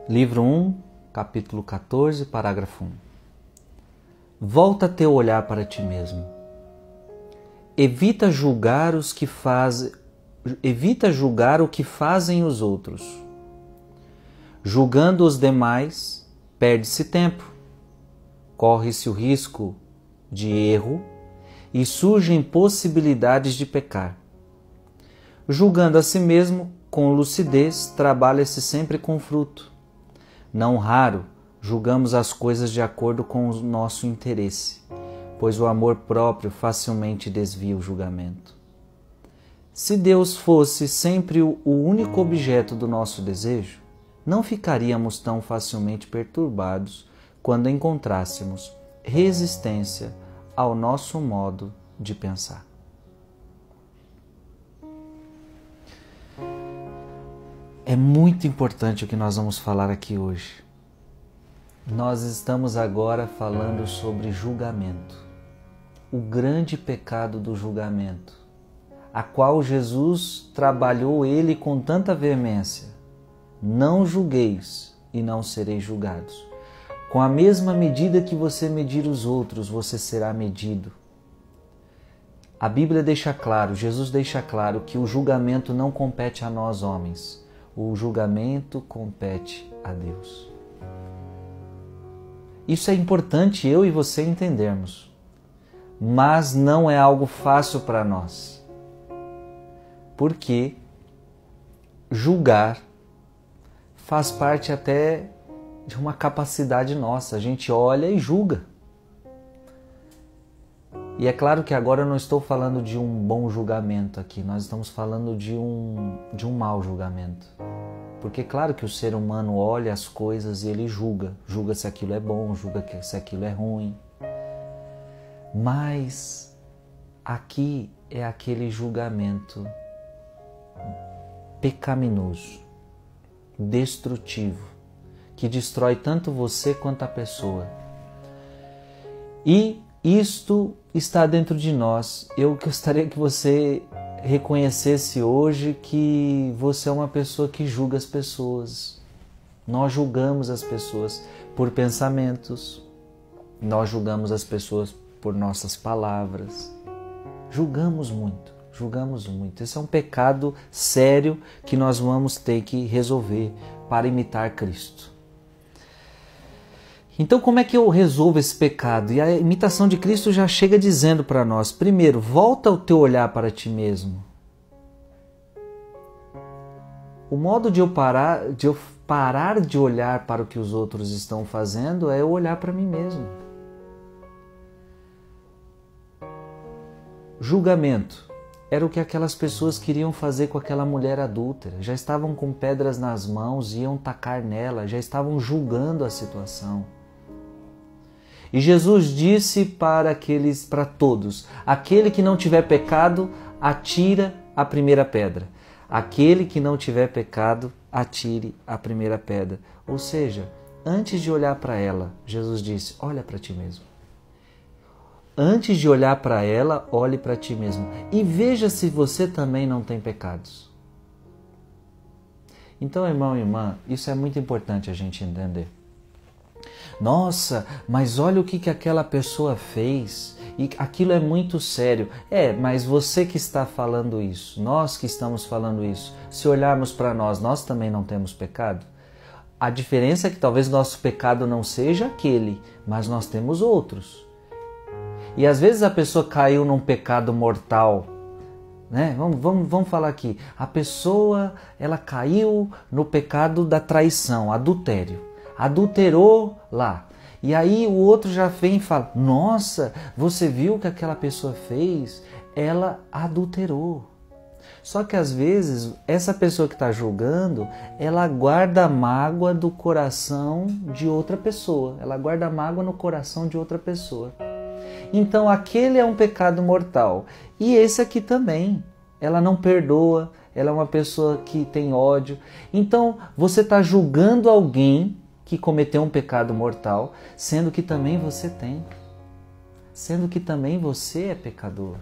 Livro 1, capítulo 14, parágrafo 1. Volta teu olhar para ti mesmo. Evita julgar o que fazem os outros. Julgando os demais, perde-se tempo, corre-se o risco de erro e surgem possibilidades de pecar. Julgando a si mesmo, com lucidez, trabalha-se sempre com fruto. Não raro, julgamos as coisas de acordo com o nosso interesse, pois o amor próprio facilmente desvia o julgamento. Se Deus fosse sempre o único objeto do nosso desejo, não ficaríamos tão facilmente perturbados quando encontrássemos resistência ao nosso modo de pensar. É muito importante o que nós vamos falar aqui hoje. Nós estamos agora falando sobre julgamento, o grande pecado do julgamento, a qual Jesus trabalhou ele com tanta veemência. Não julgueis e não sereis julgados. Com a mesma medida que você medir os outros, você será medido. A Bíblia deixa claro, Jesus deixa claro que o julgamento não compete a nós homens. O julgamento compete a Deus. Isso é importante eu e você entendermos, mas não é algo fácil para nós, porque julgar faz parte até de uma capacidade nossa. A gente olha e julga. E é claro que agora eu não estou falando de um bom julgamento aqui, nós estamos falando de um mau julgamento. Porque claro que o ser humano olha as coisas e ele julga se aquilo é bom, julga se aquilo é ruim. Mas aqui é aquele julgamento pecaminoso, destrutivo, que destrói tanto você quanto a pessoa. E isto está dentro de nós. Eu gostaria que você reconhecesse hoje que você é uma pessoa que julga as pessoas. Nós julgamos as pessoas por pensamentos, nós julgamos as pessoas por nossas palavras. Julgamos muito, julgamos muito. Esse é um pecado sério que nós vamos ter que resolver para imitar Cristo. Então, como é que eu resolvo esse pecado? E a imitação de Cristo já chega dizendo para nós: primeiro, volta o teu olhar para ti mesmo. O modo de eu parar de olhar para o que os outros estão fazendo é eu olhar para mim mesmo. Julgamento era o que aquelas pessoas queriam fazer com aquela mulher adúltera. Já estavam com pedras nas mãos, iam tacar nela, já estavam julgando a situação. E Jesus disse para todos: aquele que não tiver pecado, atira a primeira pedra. Aquele que não tiver pecado, atire a primeira pedra. Ou seja, antes de olhar para ela, Jesus disse: olha para ti mesmo. Antes de olhar para ela, olhe para ti mesmo. E veja se você também não tem pecados. Então, irmão e irmã, isso é muito importante a gente entender. Nossa, mas olha o que aquela pessoa fez, e aquilo é muito sério. Mas você que está falando isso, nós que estamos falando isso, se olharmos para nós também não temos pecado? A diferença é que talvez nosso pecado não seja aquele, mas nós temos outros. E às vezes a pessoa caiu num pecado mortal, né? Vamos falar aqui. A pessoa, ela caiu no pecado da traição, adultério. Adulterou lá. E aí o outro já vem e fala: nossa, você viu o que aquela pessoa fez? Ela adulterou. Só que às vezes essa pessoa que está julgando, ela guarda a mágoa do coração de outra pessoa. Ela guarda a mágoa no coração de outra pessoa. Então aquele é um pecado mortal. E esse aqui também. Ela não perdoa, ela é uma pessoa que tem ódio. Então você está julgando alguém que cometeu um pecado mortal, sendo que também você tem. Sendo que também você é pecador.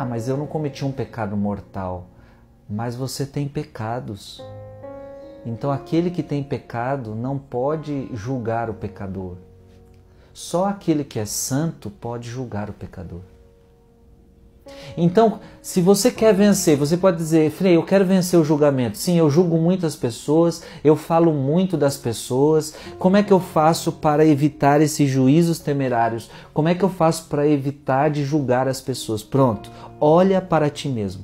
Mas eu não cometi um pecado mortal. Mas você tem pecados. Então aquele que tem pecado não pode julgar o pecador. Só aquele que é santo pode julgar o pecador. Então, se você quer vencer, você pode dizer: Frei, eu quero vencer o julgamento. Sim, eu julgo muitas pessoas, eu falo muito das pessoas. Como é que eu faço para evitar esses juízos temerários? Como é que eu faço para evitar de julgar as pessoas? Pronto, olha para ti mesmo.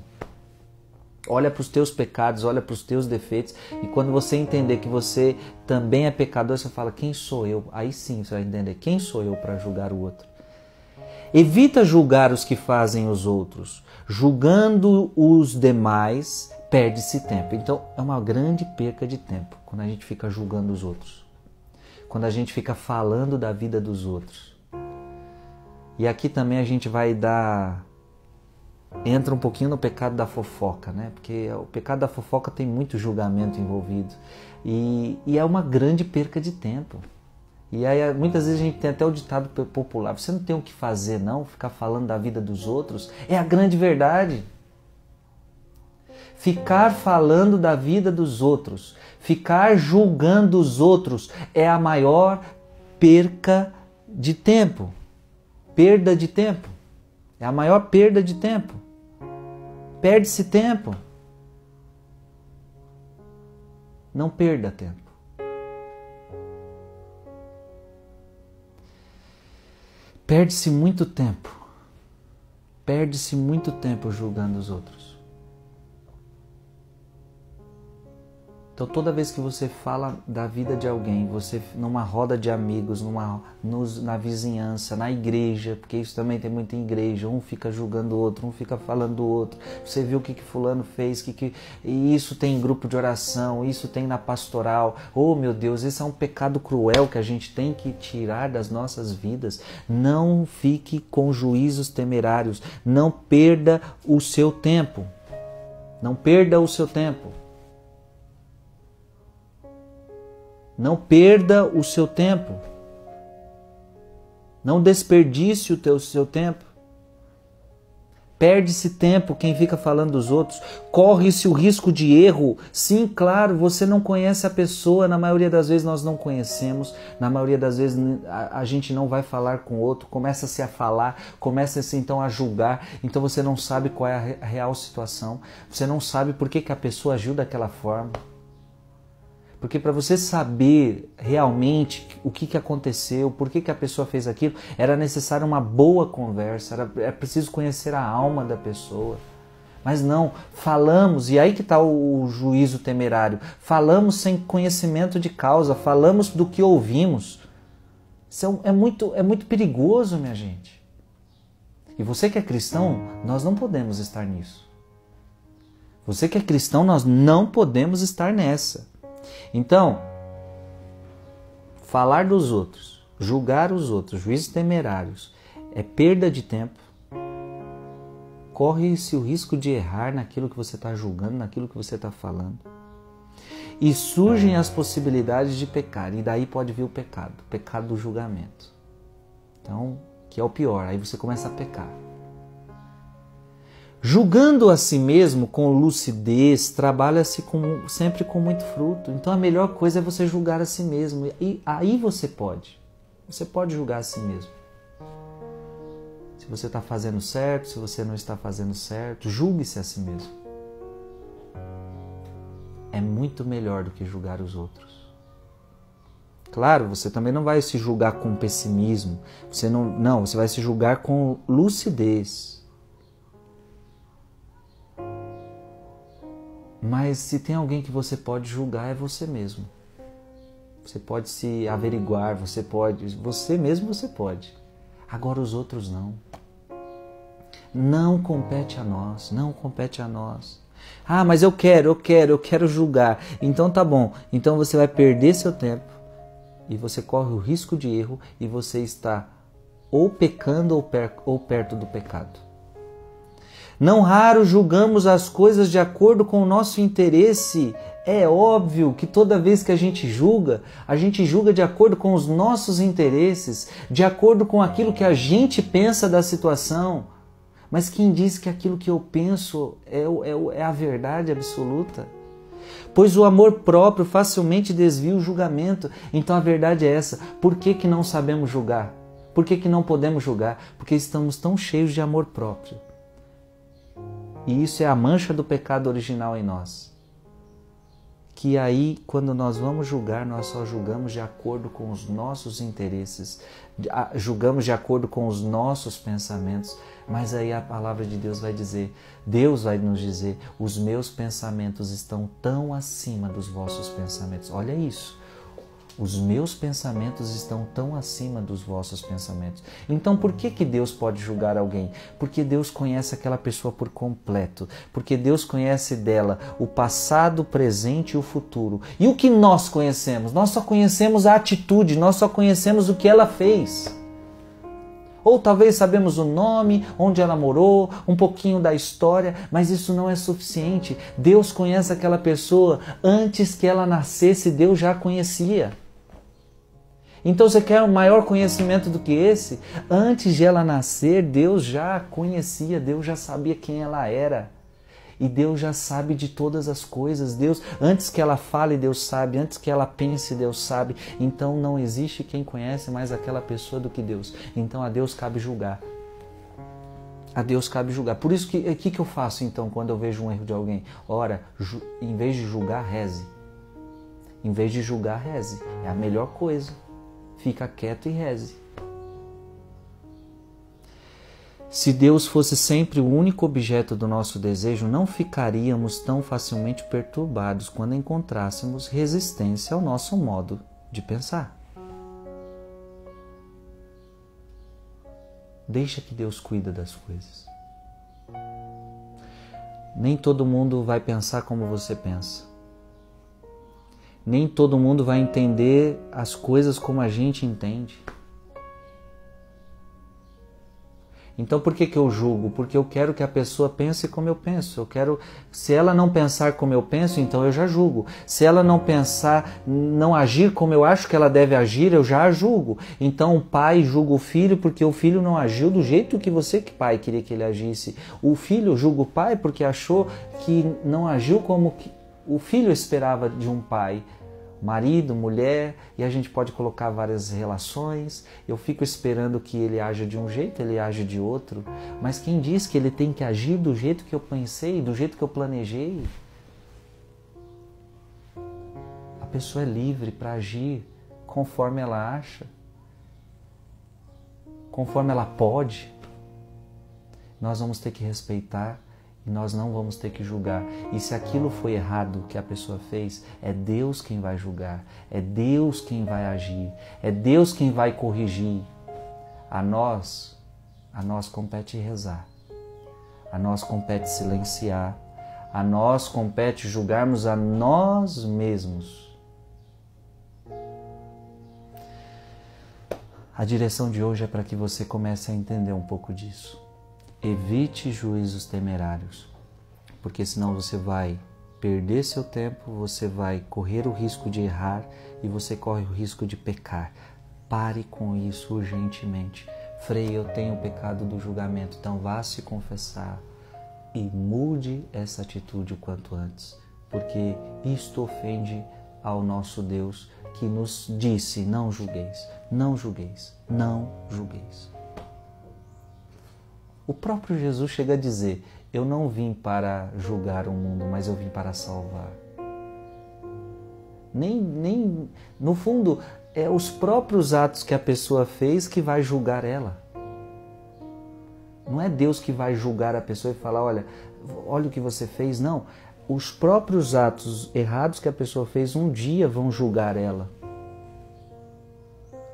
Olha para os teus pecados, olha para os teus defeitos. E quando você entender que você também é pecador, você fala: quem sou eu? Aí sim você vai entender: quem sou eu para julgar o outro? Evita julgar os que fazem os outros. Julgando os demais, perde-se tempo. Então, é uma grande perca de tempo quando a gente fica julgando os outros. Quando a gente fica falando da vida dos outros. E aqui também a gente vai entra um pouquinho no pecado da fofoca, né? Porque o pecado da fofoca tem muito julgamento envolvido. E é uma grande perca de tempo. E aí muitas vezes a gente tem até o ditado popular: você não tem o que fazer não, ficar falando da vida dos outros. É a grande verdade. Ficar falando da vida dos outros, ficar julgando os outros é a maior perca de tempo. Perda de tempo. É a maior perda de tempo. Perde-se tempo. Não perda tempo. Perde-se muito tempo. Perde-se muito tempo julgando os outros. Então toda vez que você fala da vida de alguém, você numa roda de amigos, na vizinhança, na igreja, porque isso também tem muito em igreja, um fica julgando o outro, um fica falando do outro, você viu o que fulano fez, e isso tem em grupo de oração, isso tem na pastoral. Oh meu Deus, esse é um pecado cruel que a gente tem que tirar das nossas vidas. Não fique com juízos temerários, não perda o seu tempo. Não perda o seu tempo. Não perda o seu tempo. Não desperdice o seu tempo. Perde-se tempo quem fica falando dos outros. Corre-se o risco de erro. Sim, claro, você não conhece a pessoa. Na maioria das vezes nós não conhecemos. Na maioria das vezes a gente não vai falar com o outro. Começa-se a falar, começa-se então a julgar. Então você não sabe qual é a real situação. Você não sabe por que a pessoa agiu daquela forma. Porque para você saber realmente o que aconteceu, por que a pessoa fez aquilo, era necessário uma boa conversa, era preciso conhecer a alma da pessoa. Mas não, falamos, e aí que está o juízo temerário, falamos sem conhecimento de causa, falamos do que ouvimos. Isso é muito perigoso, minha gente. E você que é cristão, nós não podemos estar nisso. Você que é cristão, nós não podemos estar nessa. Então, falar dos outros, julgar os outros, juízos temerários, é perda de tempo. Corre-se o risco de errar naquilo que você está julgando, naquilo que você está falando. E surgem as possibilidades de pecar, e daí pode vir o pecado do julgamento. Então, que é o pior, aí você começa a pecar. Julgando a si mesmo com lucidez, trabalha-se sempre com muito fruto. Então a melhor coisa é você julgar a si mesmo. E aí você pode julgar a si mesmo. Se você está fazendo certo, se você não está fazendo certo, julgue-se a si mesmo. É muito melhor do que julgar os outros. Claro, você também não vai se julgar com pessimismo. Você vai se julgar com lucidez. Mas se tem alguém que você pode julgar, é você mesmo. Você pode se averiguar, você mesmo você pode. Agora os outros não. Não compete a nós, não compete a nós. Ah, mas eu quero julgar. Então tá bom, então você vai perder seu tempo e você corre o risco de erro e você está ou pecando ou perto do pecado. Não raro julgamos as coisas de acordo com o nosso interesse. É óbvio que toda vez que a gente julga de acordo com os nossos interesses, de acordo com aquilo que a gente pensa da situação. Mas quem diz que aquilo que eu penso é a verdade absoluta? Pois o amor próprio facilmente desvia o julgamento. Então a verdade é essa. Por que não sabemos julgar? Por que não podemos julgar? Porque estamos tão cheios de amor próprio. E isso é a mancha do pecado original em nós. Que aí, quando nós vamos julgar, nós só julgamos de acordo com os nossos interesses, julgamos de acordo com os nossos pensamentos, mas aí a palavra de Deus vai dizer, Deus vai nos dizer, os meus pensamentos estão tão acima dos vossos pensamentos. Olha isso. Os meus pensamentos estão tão acima dos vossos pensamentos. Então por que Deus pode julgar alguém? Porque Deus conhece aquela pessoa por completo. Porque Deus conhece dela o passado, o presente e o futuro. E o que nós conhecemos? Nós só conhecemos a atitude, nós só conhecemos o que ela fez. Ou talvez sabemos o nome, onde ela morou, um pouquinho da história, mas isso não é suficiente. Deus conhece aquela pessoa antes que ela nascesse, Deus já a conhecia. Então você quer um maior conhecimento do que esse? Antes de ela nascer, Deus já a conhecia, Deus já sabia quem ela era. E Deus já sabe de todas as coisas. Deus, antes que ela fale, Deus sabe. Antes que ela pense, Deus sabe. Então não existe quem conhece mais aquela pessoa do que Deus. Então a Deus cabe julgar. A Deus cabe julgar. Por isso que eu faço então quando eu vejo um erro de alguém? Ora, em vez de julgar, reze. Em vez de julgar, reze. É a melhor coisa. Fica quieto e reze. Se Deus fosse sempre o único objeto do nosso desejo, não ficaríamos tão facilmente perturbados quando encontrássemos resistência ao nosso modo de pensar. Deixa que Deus cuida das coisas. Nem todo mundo vai pensar como você pensa. Nem todo mundo vai entender as coisas como a gente entende. Então por que eu julgo? Porque eu quero que a pessoa pense como eu penso. Se ela não pensar como eu penso, então eu já julgo. Se ela não pensar, não agir como eu acho que ela deve agir, eu já a julgo. Então o pai julga o filho porque o filho não agiu do jeito que você, que pai, queria que ele agisse. O filho julga o pai porque achou que não agiu como o filho esperava de um pai. Marido, mulher, e a gente pode colocar várias relações. Eu fico esperando que ele haja de um jeito, ele age de outro. Mas quem diz que ele tem que agir do jeito que eu pensei, do jeito que eu planejei? A pessoa é livre para agir conforme ela acha, conforme ela pode. Nós vamos ter que respeitar. E nós não vamos ter que julgar. E se aquilo foi errado que a pessoa fez, é Deus quem vai julgar. É Deus quem vai agir. É Deus quem vai corrigir. A nós compete rezar. A nós compete silenciar. A nós compete julgarmos a nós mesmos. A direção de hoje é para que você comece a entender um pouco disso. Evite juízos temerários, porque senão você vai perder seu tempo, você vai correr o risco de errar e você corre o risco de pecar. Pare com isso urgentemente. Frei, eu tenho o pecado do julgamento, então vá se confessar e mude essa atitude o quanto antes, porque isto ofende ao nosso Deus que nos disse: não julgueis, não julgueis, não julgueis. O próprio Jesus chega a dizer: eu não vim para julgar o mundo, mas eu vim para salvar. No fundo, é os próprios atos que a pessoa fez que vai julgar ela. Não é Deus que vai julgar a pessoa e falar: olha o que você fez. Não, os próprios atos errados que a pessoa fez um dia vão julgar ela.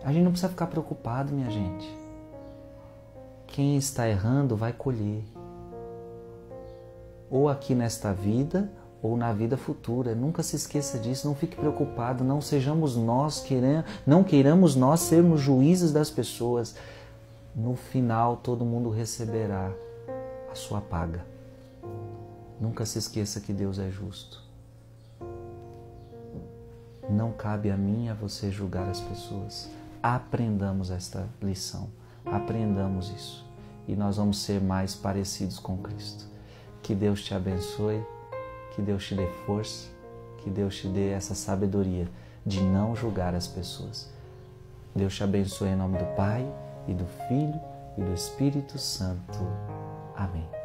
A gente não precisa ficar preocupado, minha gente. Quem está errando vai colher. Ou aqui nesta vida, ou na vida futura. Nunca se esqueça disso, não fique preocupado, não sejamos nós, não queiramos nós sermos juízes das pessoas. No final, todo mundo receberá a sua paga. Nunca se esqueça que Deus é justo. Não cabe a mim e a você julgar as pessoas. Aprendamos esta lição. Aprendamos isso e nós vamos ser mais parecidos com Cristo. Que Deus te abençoe, que Deus te dê força que Deus te dê essa sabedoria de não julgar as pessoas. Deus te abençoe em nome do Pai, e do Filho, e do Espírito Santo. Amém.